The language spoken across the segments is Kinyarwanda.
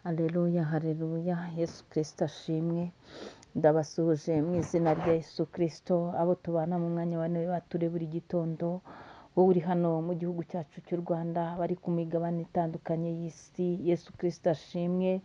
Haleluya, haleluya, Yesu Kristo ashimwe. Ndabasuhuje mu izina rya Yesu Kristo, abo tubana mu mwanya wa none bature buri gitondo, wowe uri hano mu gihugu cyacu cy'u Rwanda, bari ku migabane itandukanye y'isi. Yesu Kristo ashimwe.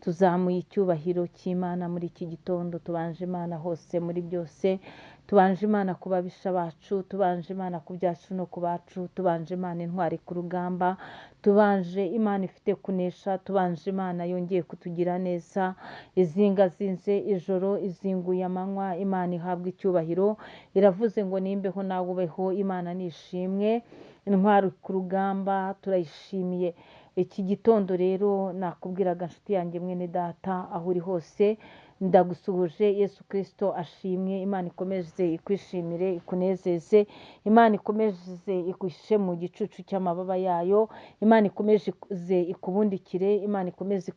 Tuzamuye icyubahiro cy'Imana muri iki gitondo, tubanje Imana hose muri byose, tubanje Imana ku babisha bacu, tubanje Imana ku byacu no ku bacu, tubanje Imana intwari ku rugamba, tubanje Imana ifite kunesha, tubanje Imana yongeye kutugira neza, izingazinze ijoro, izinguye amanywa. Imana ihabwa icyubahiro, iravuze ngo nimbeho nawe ubeho. Imana nishimwe, intwari ku rugamba turayishimiye. Iki gitondo rero nakubwiraga nshuti yanjye mwene data, aho uri hose ndagusuhuje. Yesu Kristo ashimwe. Imana ikomeze ikwishimire, ikunezeze. Imana ikomeze igushe mu gicucu cy'amababa yayo. Imana ikomeze ikubundikire. Imana ikomeze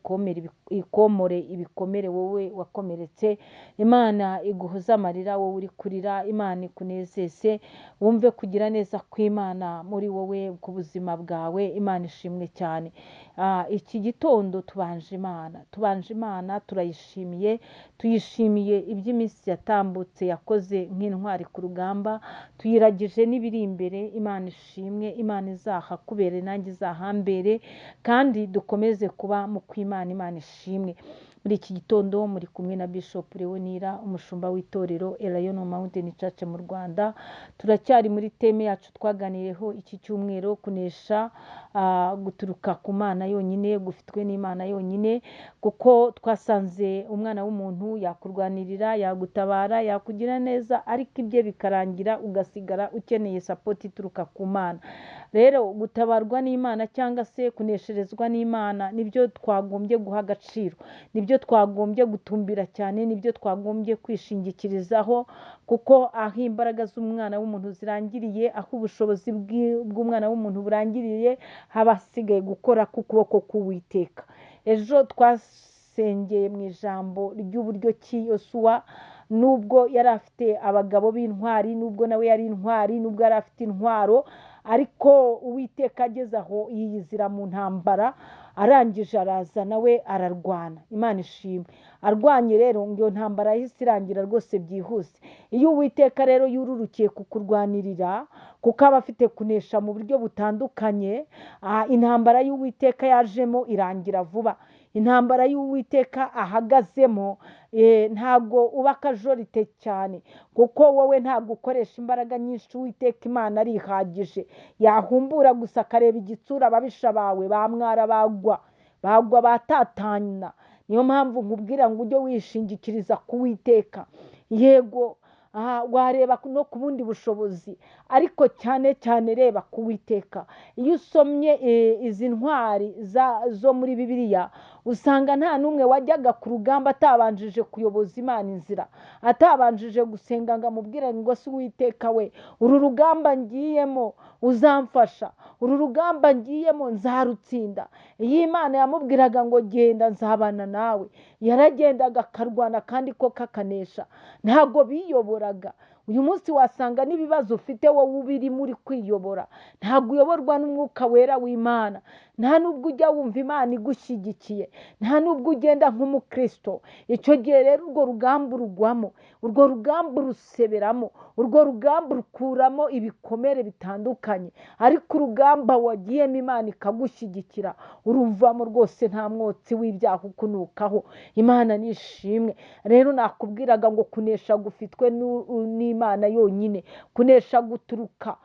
ikomore ibikomere wowe wakomeretse. Imana iguhoze amarira wowe uri kurira. Imana ikunezeze, wumve kugira neza kw'Imana muri wowe ku buzima bwawe. Imana ishimwe cyane. Iki gitondo tubanje Imana turayishimiye, tuyishimiye iby'iminsi yatambutse yakoze nk'intwari ku rugamba, tuyiragije n'ibiri imbere. Imana ishimwe. Imana izahakubere nanjye izahambere, kandi dukomeze kuba mu kw'Imana. Imana ishimwe. Muri iki gitondo muri kumwe na Bishop Leonira, umushumba w'itorero Elayono Mountain Church mu Rwanda. Turacyari muri teme yacu twaganiyeho iki cyumweru, kunesha guturuka ku Mana yonyine, gufitwe n'Imana yonyine, kuko twasanze umwana w'umuntu yakurwanirira, yagutabara, yakugira neza, ariko ibye bikarangira ugasigara ukeneye support ituruka ku Mana. Rero gutabarwa n'Imana cyangwa se kunesherezwa n'Imana nibyo twagombye guha agaciro, nibyo twagombye gutumbira cyane, nibyo twagombye kwishingikirizaho, kuko aho imbaraga z'umwana w'umuntu zirangiriye, aho ubushobozi bw'umwana w'umuntu burangiriye, haba hasigaye gukora k'ukuboko k'Uwiteka. Ejo twasengeye mu ijambo ry'uburyo ki Yosuwa, nubwo yari afite abagabo b'intwari, nubwo nawe yari intwari, nubwo yari afite intwaro, ariko Uwiteka ageze aho yiyizira mu ntambara, arangije araza nawe ararwana. Imana ishimwe. Arwanye rero ngo iyo ntambara yahise irangira rwose byihuse. Iyo Uwiteka rero yururukiye kukurwanirira, kuko aba afite kunesha mu buryo butandukanye, intambara y'Uwiteka yajemo irangira vuba. Intambara y'Uwiteka ahagazemo ntabwo uba akajorite cyane, kuko wowe ntabwo ukoresha imbaraga nyinshi. Uwiteka Imana arihagije, yahumbura gusa akareba igitsura ababisha bawe bamwara bagwa batatana. Niyo mpamvu nkubwira ngo ujye wishingikiriza ku Uwiteka. Yego wareba no ku bundi bushobozi, ariko cyane cyane reba ku Uwiteka. Iyo usomye izi ntwari zo muri Bibiliya, usanga nta n'umwe wajyaga ku rugamba atabanjije kuyoboza Imana inzira, atabanjije gusenga ngo amubwire ngo se Uwiteka we, uru rugamba ngiyemo uzamfasha, uru rugamba ngiyemo nzarutsinda. Iyo Imana yamubwiraga ngo genda nzabana nawe, yaragendaga akarwana kandi ko kakanesha. Ntabwo biyoboraga. Uyu munsi wasanga n'ibibazo ufite wowe ubirimo uri kwiyobora, ntabwo uyoborwa n'umwuka wera w'Imana. Nta nubwo ujya wumva Imana igushyigikiye, nta nubwo ugenda nk'umukristo. Icyo gihe rero urwo rugamba urugwamo, urwo rugamba uruseberamo, urwo rugamba urukuramo ibikomere bitandukanye, ariko urugamba wagiyemo Imana ikagushyigikira, uruvamo rwose nta mwotsi w'ibyaha ukunukaho. Imana nishimwe. Rero nakubwiraga ngo kunesha gufitwe n'Imana yonyine, kunesha guturuka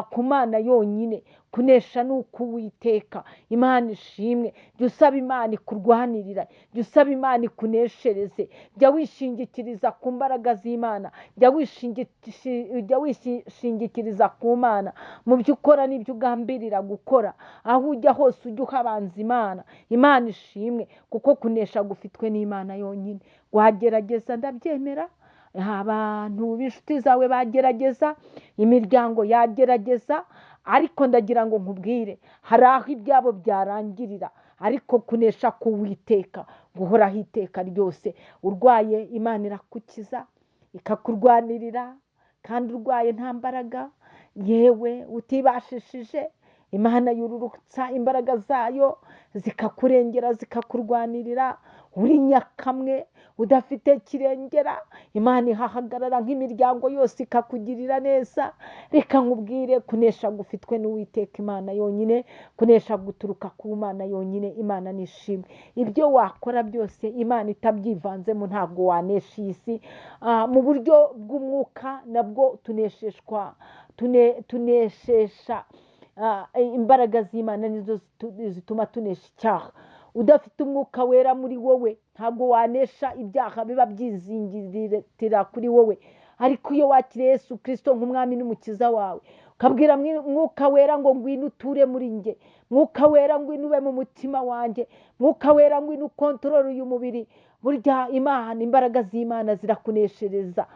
ku Mana yonyine, kunesha ni uk'Uwiteka. Imana ishimwe. Jya usaba Imana ikurwanirira, jya usaba Imana ikuneshereze, jya wishingikiriza ku mbaraga z'Imana, jya wishingikiriza ku Mana mu byo ukora n'ibyo ugambirira gukora. Aho ujya hose ujye uhabanza Imana. Imana ishimwe, kuko kunesha gufitwe n'Imana yonyine. Wagerageza, ndabyemera, abantu b'inshuti zawe bagerageza, imiryango yagerageza, ariko ndagira ngo nkubwire, hari aho ibyabo byarangirira, ariko kunesha k'Uwiteka guhoraho iteka ryose. Urwaye Imana irakukiza, ikakurwanirira, kandi urwaye nta mbaraga, yewe utibashishije Imana yururutsa imbaraga zayo zikakurengera zikakurwanirira, uri nyakamwe udafite kirengera, Imana ihahagarara nk'imiryango yose ikakugirira neza. Reka nkubwire, kunesha gufitwe n'Uwiteka Imana yonyine, kunesha guturuka ku Mana yonyine. Imana nishimwe. Ibyo wakora byose Imana itabyivanzemo ntabwo wanesha iyi si. Mu buryo bw'umwuka nabwo tuneshesha imbaraga z'Imana nizo zituma tunesha icyaha. Udafite umwuka wera muri wowe ntabwo wanesha ibyaha biba byizingirira kuri wowe. Ariko iyo wakiriye Yesu Kristo nk'umwami n'umukiza wawe, ukabwira mwuka wera ngo ngwino uture muri nge, mwuka wera ngwino ube mu mutima wanjye, mwuka wera ngwino ukontorore uyu mubiri, burya Imana, imbaraga z'Imana zirakuneshereza.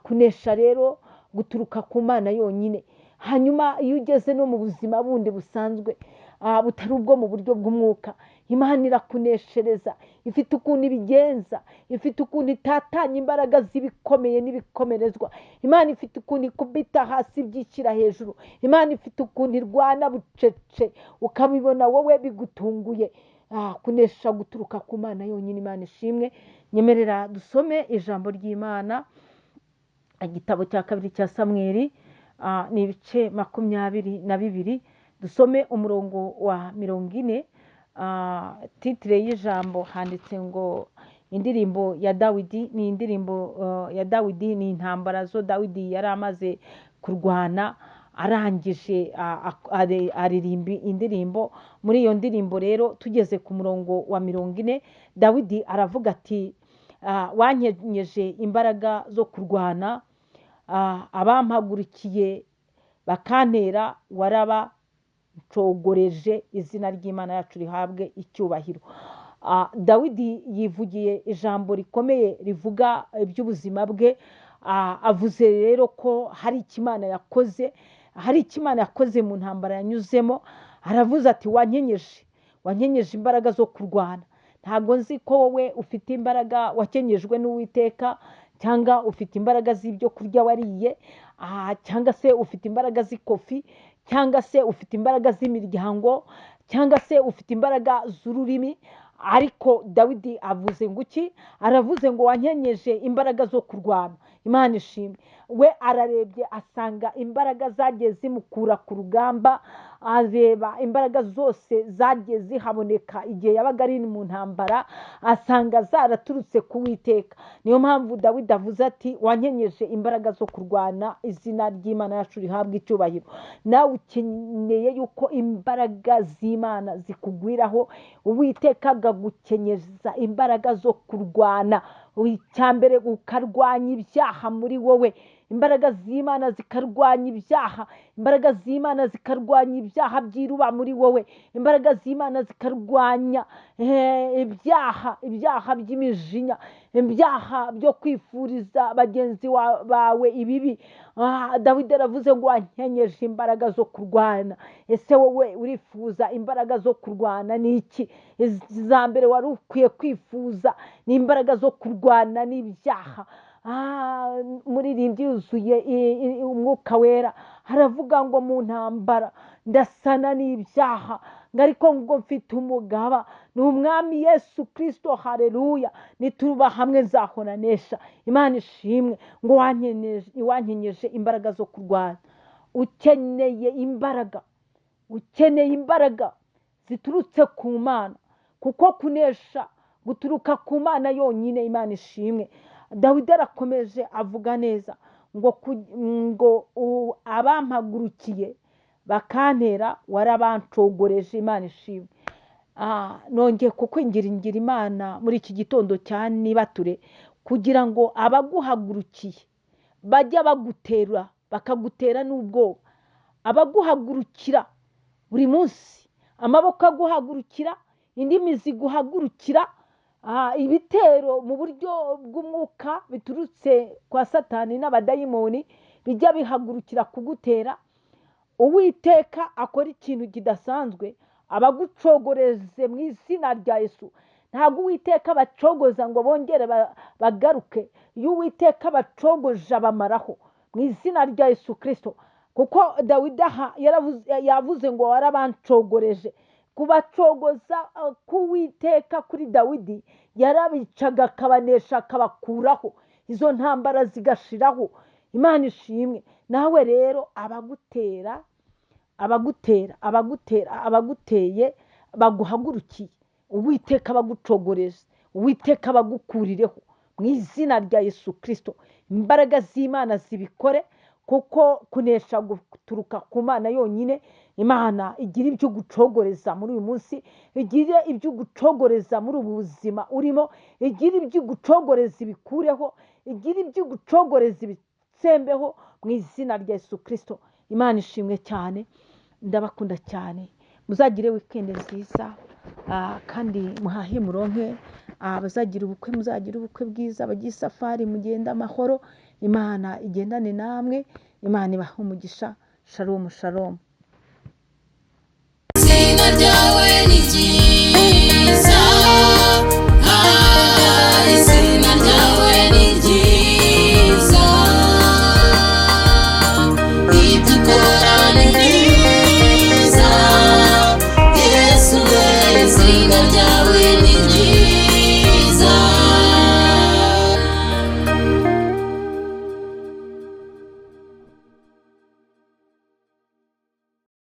Kunesha rero guturuka ku Mana yonyine. Hanyuma iyo ugeze no mu buzima bundi busanzwe butari ubwo mu buryo bw'umwuka, Imana irakuneshereza. Ifite ukuntu ibigenza, ifite ukuntu itatanya imbaraga z'ibikomeye n'ibikomerezwa. Imana ifite ukuntu ikubita hasi ibyishyira hejuru. Imana ifite ukuntu irwana bucece ukabibona wowe bigutunguye. Kunesha guturuka ku Mana yonyine. Imana ishimwe. Nyemerera dusome ijambo ry'Imana, igitabo cya kabiri cya Samweli, ni ibice 22. Dusome umurongo wa 40. Titire y'ijambo handitse ngo indirimbo ya Dawidi. Ni indirimbo ya Dawidi, ni intambara zo Dawidi yari amaze kurwana, arangije aririmba indirimbo. Muri iyo ndirimbo rero tugeze ku murongo wa 40, Dawidi aravuga ati, wankenyeje imbaraga zo kurwana, abampagurukiye bakantera warabacogoreje, izina ry'Imana yacu rihabwe icyubahiro. Dawidi yivugiye ijambo rikomeye rivuga iby'ubuzima bwe. Avuze rero ko hari icyo Imana yakoze, hari icyo Imana yakoze mu ntambara yanyuzemo. Aravuze ati, wankenyeje imbaraga zo kurwana. Ntabwo nzi ko wowe ufite imbaraga wakenyejwe n'Uwiteka, cyangwa ufite imbaraga z'ibyo kurya wariye, cyangwa se ufite imbaraga z'ikofi, cyangwa se ufite imbaraga z'imiryango, cyangwa se ufite imbaraga z'ururimi. Ariko Dawidi avuze ngo iki? Aravuze ngo wankenyeje imbaraga zo kurwana. Imana ishimwe. We ararebye asanga imbaraga zagiye zimukura ku rugamba, areba imbaraga zose zagiye zihaboneka igihe yabaga ari mu ntambara, asanga zaraturutse ku Uwiteka. Niyo mpamvu Dawidi avuze ati, wankenyeje imbaraga zo kurwana, izina ry'Imana yacu rihabwa icyubahiro. Nawe ukeneye yuko imbaraga z'Imana zikugwiraho, Uwiteka agagukenyeza imbaraga zo kurwana. Icyambere ukarwanya ibyaha muri wowe, imbaraga z'Imana zikarwanya ibyaha, imbaraga z'Imana zikarwanya ibyaha byiruba muri wowe, imbaraga z'Imana zikarwanya ibyaha by'imijinya, ibyaha byo kwifuriza bagenzi bawe ibibi. Dawidi aravuze ngo wankenyeje imbaraga zo kurwana. Ese wowe urifuza imbaraga zo kurwana? Ni iki? Iza mbere wari ukwiye kwifuza ni imbaraga zo kurwana n'ibyaha. Umuririmbyi yuzuye umwuka wera haravuga ngo mu ntambara ndasana n'ibyaha, ngo ariko ngo mfite umugaba, ni umwami Yesu Kristo. Haleluya. Nituba hamwe nzahoranesha. Imana ishimwe. Ngo wankenyeje imbaraga zo kurwana. Ukeneye imbaraga ziturutse ku Mana, kuko kunesha guturuka ku Mana yonyine. Imana ishimwe. Dawidi arakomeje avuga neza ngo abampagurukiye bakantera warabancogoreje. Imana ishimwe. Nongeye kukwingingira Imana muri iki gitondo cya nibature, kugira ngo abaguhagurukiye bajya bagutera, bakagutera n'ubwoba. Abaguhagurukira buri munsi, amaboko aguhagurukira, indimi ziguhagurukira, ibitero mu buryo bw'umwuka biturutse kwa Satani n'abadayimoni bijya bihagurukira kugutera. Uwiteka akora ikintu kidasanzwe, abagucogoreze mu izina rya Yesu. Ntabwo Uwiteka bacogoza ngo bongere bagaruke. Iyo Uwiteka bacogoje abamaraho mu izina rya Yesu Kristo. kuko dawidi aha yavuze ngo warabancogoreje. Kubacogoza k'Uwiteka kuri dawidi yarabicaga akabanesha akabakuraho, izo ntambara zigashiraho. Imana ishimwe. Nawe rero abaguteye baguhagurukiye, Uwiteka abagucogoreje, Uwiteka abagukurireho mu izina rya Yesu Kristo. Imbaraga z'Imana zibikore, kuko kunesha guturuka ku Mana yonyine. Imana igira ibyo gucogoreza muri uyu munsi, igira ibyo gucogoreza muri ubu buzima urimo, igira ibyo gucogoreza ibikureho, igira ibyo gucogoreza ibitsembeho mu izina rya Yesu Kristo. Imana ishimwe cyane. Ndabakunda cyane. Muzagire weekend nziza, kandi muhahe muronke. Abazagira ubukwe muzagira ubukwe bwiza, abagiye safari mugenda amahoro. Imana igendane namwe, Imana ibahe umugisha. Shalom shalom.